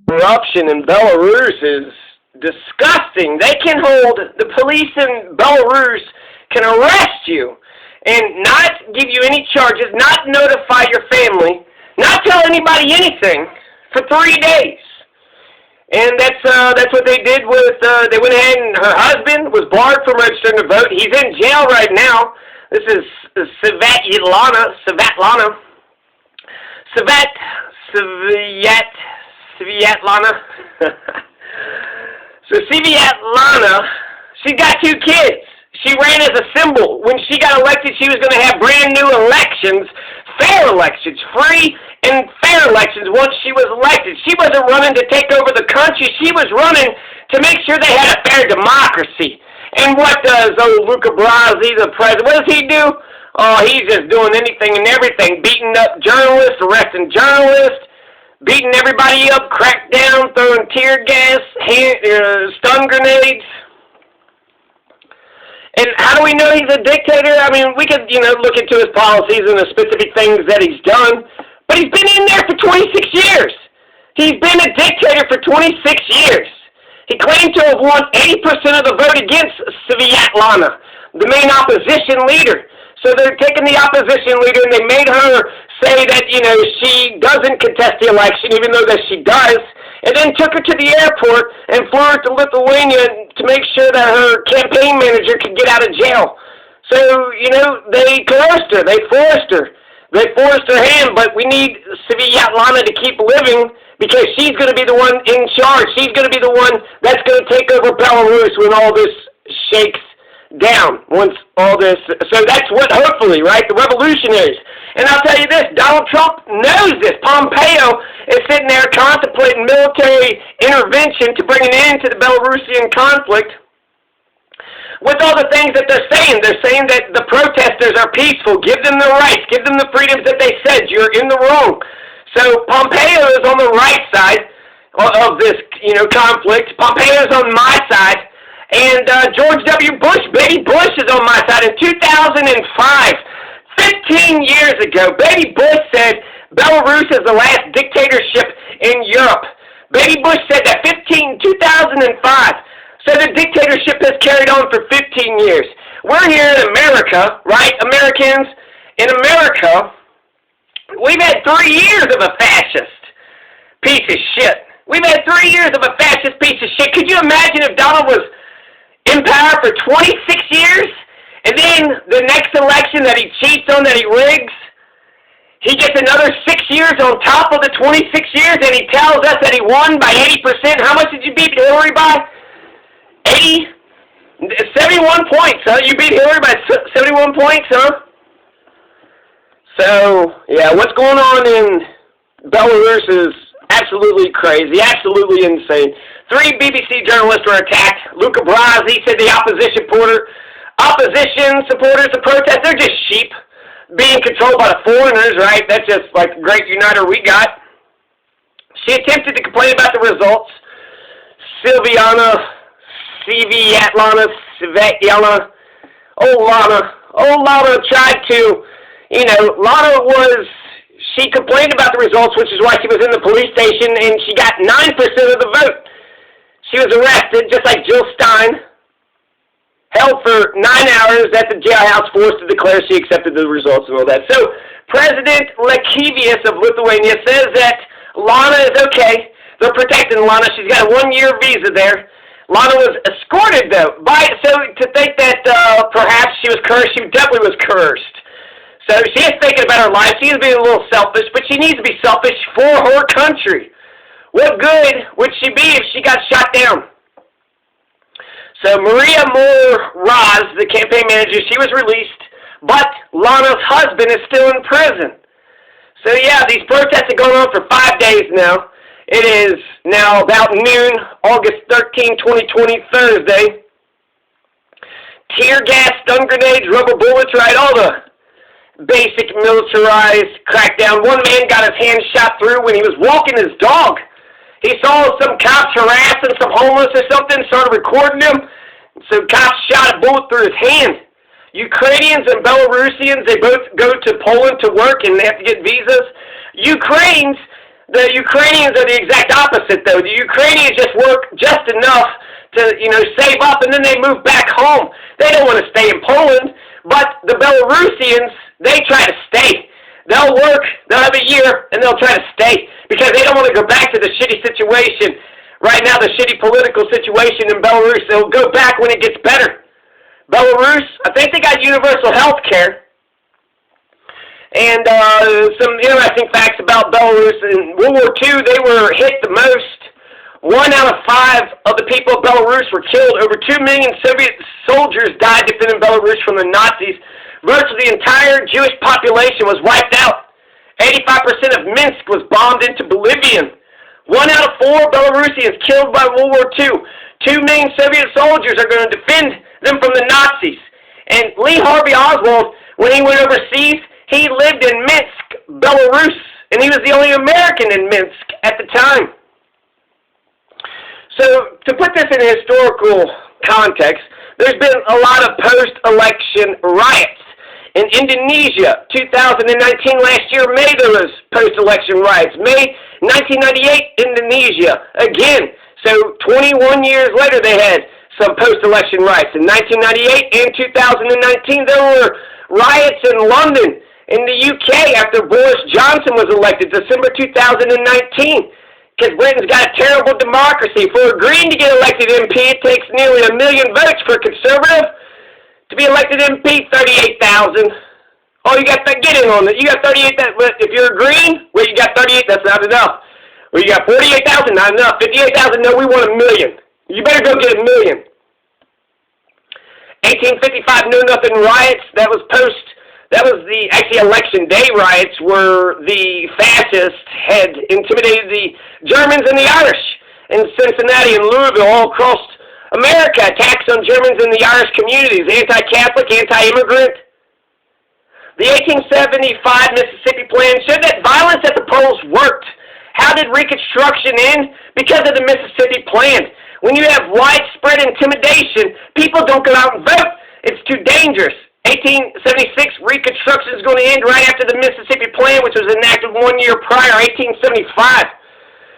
Corruption in Belarus is disgusting. They can hold, the police in Belarus can arrest you and not give you any charges, not notify your family, not tell anybody anything for 3 days. And that's what they did with, they went ahead and her husband was barred from registering to vote. He's in jail right now. This is Sviatlana. So Sviatlana, she's got 2 kids. She ran as a symbol. When she got elected, she was going to have brand new elections, fair elections, free and fair elections once she was elected. She wasn't running to take over the country. She was running to make sure they had a fair democracy. And what does Luka, the president, what does he do? Oh, he's just doing anything and everything, beating up journalists, arresting journalists, beating everybody up, crack down, throwing tear gas, stun grenades. And how do we know he's a dictator? I mean, we could, look into his policies and the specific things that he's done, but he's been in there for 26 years. He's been a dictator for 26 years. He claimed to have won 80% of the vote against Sviatlana, the main opposition leader. So they're taking the opposition leader and they made her say that, she doesn't contest the election, even though that she does, and then took her to the airport and flew her to Lithuania to make sure that her campaign manager could get out of jail. So, they coerced her, they forced her hand, but we need Sviatlana to keep living because she's going to be the one in charge. She's going to be the one that's going to take over Belarus when all this shakes down. Once all this, so that's what, hopefully, right, the revolutionaries. And I'll tell you this, Donald Trump knows this. Pompeo is sitting there contemplating military intervention to bring an end to the Belarusian conflict. With all the things that they're saying that the protesters are peaceful, give them the rights, give them the freedoms that they said, you're in the wrong. So Pompeo is on the right side of this, conflict. Pompeo is on my side. And George W. Bush, Baby Bush, is on my side. In 2005, 15 years ago, Baby Bush said Belarus is the last dictatorship in Europe. Baby Bush said that 2005. So the dictatorship has carried on for 15 years. We're here in America, right? Americans, in America, we've had 3 years of a fascist piece of shit. We've had 3 years of a fascist piece of shit. Could you imagine if Donald was in power for 26 years, and then the next election that he cheats on, that he rigs, he gets another 6 years on top of the 26 years, and he tells us that he won by 80%. How much did you beat Hillary by? 71 points, huh? You beat Hillary by 71 points, huh? So, yeah, what's going on in Belarus is absolutely crazy, absolutely insane. 3 BBC journalists were attacked. Luka said the opposition supporters of protest, they're just sheep being controlled by the foreigners, right? That's just like the great uniter we got. She attempted to complain about the results. Sviatlana, Lana tried to, she complained about the results, which is why she was in the police station, and she got 9% of the vote. She was arrested, just like Jill Stein, held for 9 hours at the jailhouse, forced to declare she accepted the results and all that. So President Lekivius of Lithuania says that Lana is okay. They're protecting Lana. She's got a 1-year visa there. Lana was escorted, though, so to think that perhaps she was cursed, she definitely was cursed. So she is thinking about her life. She is being a little selfish, but she needs to be selfish for her country. What good would she be if she got shot down? So Maria Moraz, the campaign manager, she was released, but Lana's husband is still in prison. So yeah, these protests are going on for 5 days now. It is now about noon, August 13, 2020, Thursday. Tear gas, stun grenades, rubber bullets, right? All the basic militarized crackdown. One man got his hand shot through when he was walking his dog. He saw some cops harassing some homeless or something, started recording him. So cops shot a bullet through his hand. Ukrainians and Belarusians, they both go to Poland to work and they have to get visas. Ukraine's The Ukrainians are the exact opposite, though. The Ukrainians just work just enough to, save up, and then they move back home. They don't want to stay in Poland, but the Belarusians, they try to stay. They'll work, they'll have a year, and they'll try to stay because they don't want to go back to the shitty situation. Right now, the shitty political situation in Belarus, they'll go back when it gets better. Belarus, I think they got universal health care. And some interesting facts about Belarus. In World War II, they were hit the most. 1 out of 5 of the people of Belarus were killed. Over 2 million Soviet soldiers died defending Belarus from the Nazis. Virtually the entire Jewish population was wiped out. 85% of Minsk was bombed into oblivion. 1 out of 4 Belarusians killed by World War II. 2 million Soviet soldiers are going to defend them from the Nazis. And Lee Harvey Oswald, when he went overseas, he lived in Minsk, Belarus, and he was the only American in Minsk at the time. So, to put this in a historical context, there's been a lot of post-election riots. In Indonesia, 2019, last year, May, there was post-election riots. May 1998, Indonesia, again. So, 21 years later, they had some post-election riots. In 1998 and 2019, there were riots in London. In the UK, after Boris Johnson was elected, December 2019, because Britain's got a terrible democracy. For a Green to get elected MP, it takes nearly 1 million votes. For a Conservative to be elected MP, 38,000. Oh, you got that? Get in on it. You got 38,000. But if you're a Green, well, you got 38. That's not enough. Well, you got 48,000. Not enough. 58,000. No, we want 1 million. You better go get 1 million. 1855 Know Nothing riots. That was actually election day riots where the fascists had intimidated the Germans and the Irish in Cincinnati and Louisville, all across America. Attacks on Germans and the Irish communities, anti-Catholic, anti-immigrant. The 1875 Mississippi Plan showed that violence at the polls worked. How did Reconstruction end? Because of the Mississippi Plan. When you have widespread intimidation, people don't go out and vote. It's too dangerous. 1876, Reconstruction is going to end right after the Mississippi Plan, which was enacted 1 year prior, 1875.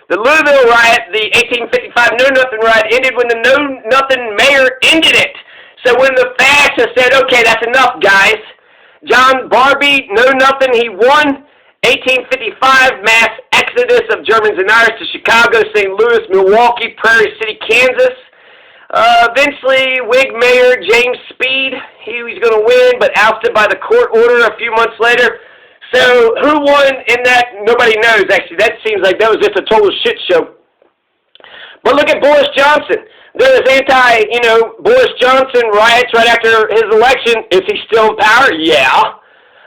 The Louisville riot, the 1855 Know Nothing riot, ended when the Know Nothing mayor ended it. So when the fascists said, okay, that's enough, guys. John Barbie, Know Nothing, he won. 1855, mass exodus of Germans and Irish to Chicago, St. Louis, Milwaukee, Prairie City, Kansas. Eventually, Whig Mayor James Speed, he was going to win, but ousted by the court order a few months later. So, who won in that? Nobody knows, actually. That seems like that was just a total shit show. But look at Boris Johnson. There was Boris Johnson riots right after his election. Is he still in power? Yeah.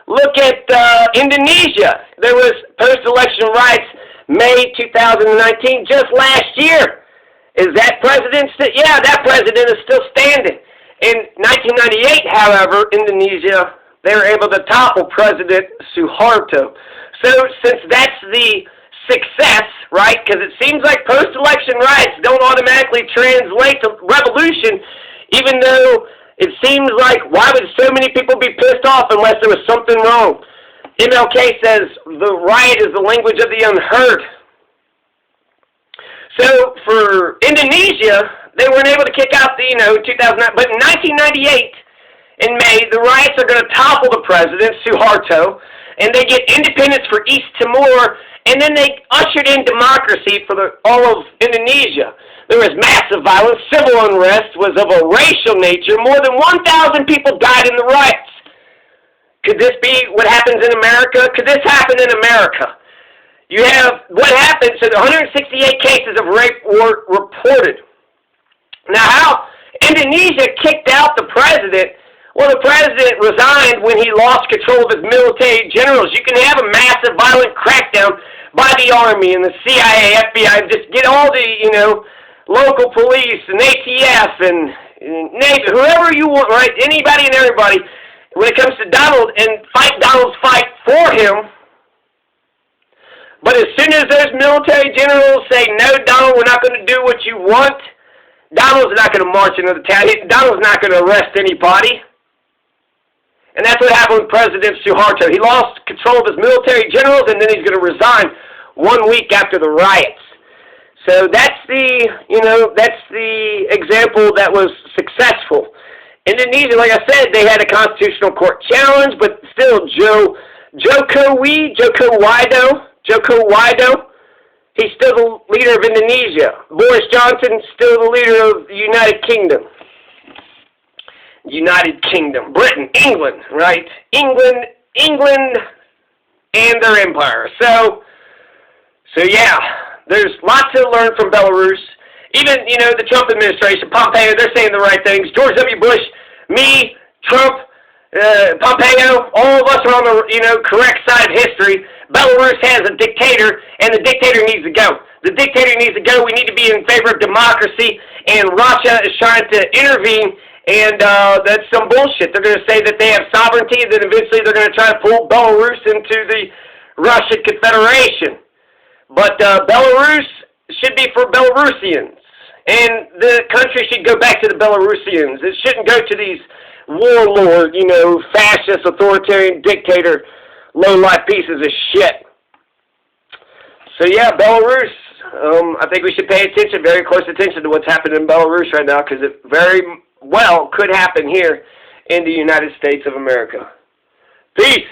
Look at Indonesia. There was post-election riots May 2019, just last year. Is that president still? Yeah, that president is still standing. In 1998, however, Indonesia, they were able to topple President Suharto. So, since that's the success, right, because it seems like post-election riots don't automatically translate to revolution, even though it seems like, why would so many people be pissed off unless there was something wrong? MLK says the riot is the language of the unheard. So, for Indonesia, they weren't able to kick out the, 2009, but in 1998, in May, the riots are going to topple the president, Suharto, and they get independence for East Timor, and then they ushered in democracy for all of Indonesia. There was massive violence. Civil unrest was of a racial nature. More than 1,000 people died in the riots. Could this be what happens in America? Could this happen in America? You have what happened, so 168 cases of rape were reported. Now, how Indonesia kicked out the president? Well, the president resigned when he lost control of his military generals. You can have a massive violent crackdown by the Army and the CIA, FBI, just get all the, local police and ATF and Navy, whoever you want, right? Anybody and everybody. When it comes to Donald, and fight Donald's fight for him. But as soon as those military generals say, no, Donald, we're not going to do what you want, Donald's not going to march into the town. Donald's not going to arrest anybody. And that's what happened with President Suharto. He lost control of his military generals, and then he's going to resign. 1 week after the riots. So that's the example that was successful. Indonesia, like I said, they had a constitutional court challenge, but still, Joko Widodo, he's still the leader of Indonesia. Boris Johnson, still the leader of the United Kingdom. Britain, England, right? England, and their empire. So yeah, there's lots to learn from Belarus. Even, the Trump administration, Pompeo, they're saying the right things. George W. Bush, me, Trump, Pompeo, all of us are on the, correct side of history. Belarus has a dictator, and the dictator needs to go. The dictator needs to go. We need to be in favor of democracy, and Russia is trying to intervene, and that's some bullshit. They're going to say that they have sovereignty, and then eventually they're going to try to pull Belarus into the Russian Confederation. But Belarus should be for Belarusians. And the country should go back to the Belarusians. It shouldn't go to these warlord, fascist, authoritarian, dictator, low-life pieces of shit. So yeah, Belarus, I think we should pay attention, very close attention to what's happening in Belarus right now, because it very well could happen here in the United States of America. Peace.